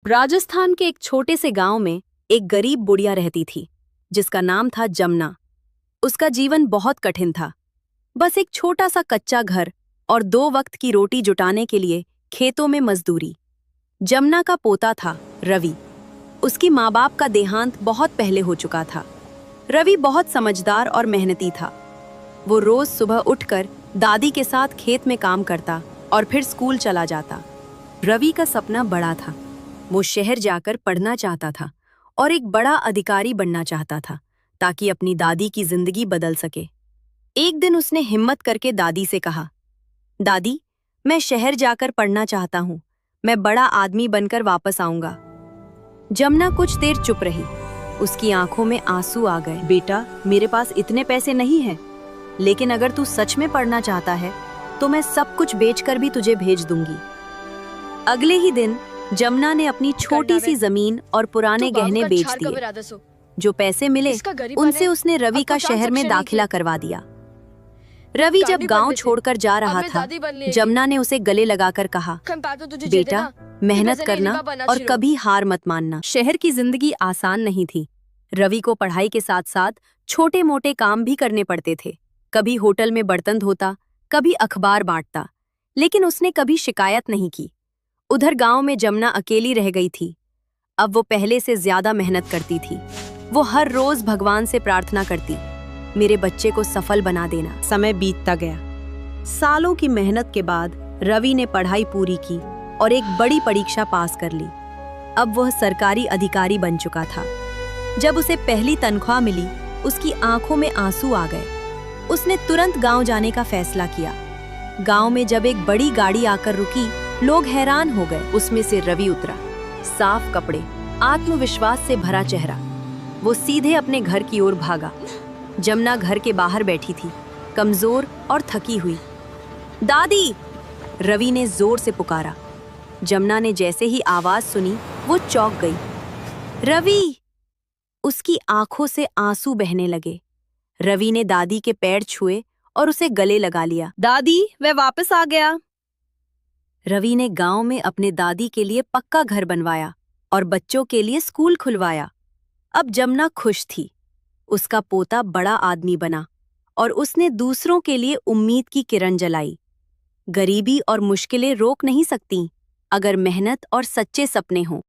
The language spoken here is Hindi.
राजस्थान के एक छोटे से गांव में एक गरीब बुढ़िया रहती थी जिसका नाम था जमुना। उसका जीवन बहुत कठिन था। बस एक छोटा सा कच्चा घर और 2 वक्त की रोटी जुटाने के लिए खेतों में मजदूरी। जमुना का पोता था रवि। उसकी माँ बाप का देहांत बहुत पहले हो चुका था। रवि बहुत समझदार और मेहनती था। वो रोज सुबह उठकर दादी के साथ खेत में काम करता और फिर स्कूल चला जाता। रवि का सपना बड़ा था। वो शहर जाकर पढ़ना चाहता था और एक बड़ा अधिकारी बनना चाहता था ताकि अपनी दादी की जिंदगी बदल सके। एक दिन उसने हिम्मत करके दादी से कहा, दादी, मैं शहर जाकर पढ़ना चाहता हूँ। मैं बड़ा आदमी बनकर वापस आऊंगा। जमुना कुछ देर चुप रही। उसकी आंखों में आंसू आ गए। बेटा, मेरे पास इतने पैसे नहीं हैं, लेकिन अगर तू सच में पढ़ना चाहता है तो मैं सब कुछ बेचकर भी तुझे भेज दूंगी। अगले ही दिन जमुना ने अपनी छोटी सी जमीन और पुराने गहने बेच दिए। जो पैसे मिले उनसे उसने रवि का शहर में दाखिला करवा दिया। रवि जब गांव छोड़कर जा रहा था, जमुना ने उसे गले लगाकर कहा, बेटा, मेहनत करना और कभी हार मत मानना। शहर की जिंदगी आसान नहीं थी। रवि को पढ़ाई के साथ साथ छोटे मोटे काम भी करने पड़ते थे। कभी होटल में बर्तन धोता, कभी अखबार बांटता, लेकिन उसने कभी शिकायत नहीं की। उधर गांव में जमुना अकेली रह गई थी। अब वो पहले से ज्यादा मेहनत करती थी। वो हर रोज भगवान से प्रार्थना करती, मेरे बच्चे को सफल बना देना। समय बीतता गया। सालों की मेहनत के बाद रवि ने पढ़ाई पूरी की और एक बड़ी परीक्षा पास कर ली। अब वह सरकारी अधिकारी बन चुका था। जब उसे पहली तनख्वाह मिली, उसकी आंखों में आंसू आ गए। उसने तुरंत गांव जाने का फैसला किया। गांव में जब एक बड़ी गाड़ी आकर रुकी, लोग हैरान हो गए। उसमें से रवि उतरा। साफ कपड़े, आत्मविश्वास से भरा चेहरा। वो सीधे अपने घर की ओर भागा। जमुना घर के बाहर बैठी थी, कमजोर और थकी हुई। दादी, रवि ने जोर से पुकारा। जमुना ने जैसे ही आवाज सुनी, वो चौंक गई। रवि! उसकी आंखों से आंसू बहने लगे। रवि ने दादी के पैर छुए और उसे गले लगा लिया। दादी, मैं वापस आ गया। रवि ने गांव में अपने दादी के लिए पक्का घर बनवाया और बच्चों के लिए स्कूल खुलवाया। अब जमुना खुश थी। उसका पोता बड़ा आदमी बना और उसने दूसरों के लिए उम्मीद की किरण जलाई। गरीबी और मुश्किलें रोक नहीं सकती अगर मेहनत और सच्चे सपने हों।